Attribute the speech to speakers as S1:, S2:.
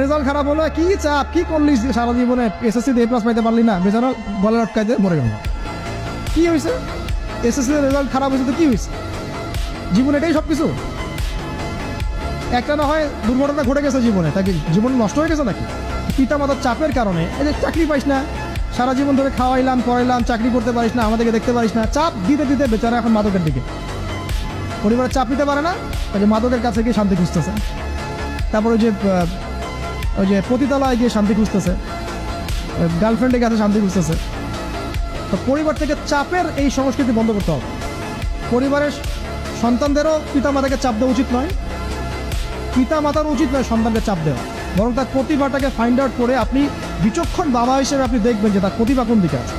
S1: Result খারাপ হলো, কি চাপ, কি করলি সারা জীবনে, এসএসসি A+ পাইতে পারলি না, বেচারা গলা আটকাইতে মরে গেল। কি হয়েছে? এসএসসি রেজাল্ট খারাপ হয়েছে তো কি হয়েছে? জীবন এটাই সব কিছু? একটা না হয় দুর্ঘটনা ঘটে গেছে জীবনে, তাকে জীবন নষ্ট হয়ে গেছে নাকি? পিতা মাতার চাপের কারণে এই যে চাকরি পাইস না, সারা জীবন ধরে খাওয়াইলাম পড়াইলাম, চাকরি করতে পারিস না, আমাদেরকে দেখতে পারিস না, চাপ দিতে দিতে বেচারা এখন মাদকের দিকে। পরিবারের চাপ নিতে পারে না, ওই যে মাদকের কাছে গিয়ে শান্তি খুঁজতেছে। তারপর ওই যে পতিতালয়ে গিয়ে শান্তি খুঁজতেছে, গার্লফ্রেন্ডের কাছে শান্তি খুঁজতেছে। তো পরিবার থেকে চাপের এই সংস্কৃতি বন্ধ করতে হবে। পরিবারের সন্তানদেরও পিতা মাতাকে চাপ দেওয়া উচিত নয়, পিতা মাতার উচিত নয় সন্তানকে চাপ দেওয়া, বরং তার প্রতিভাটাকে ফাইন্ড আউট করে আপনি বিচক্ষণ বাবা হিসেবে আপনি দেখবেন যে তার প্রতিভা কোন দিকে আছে।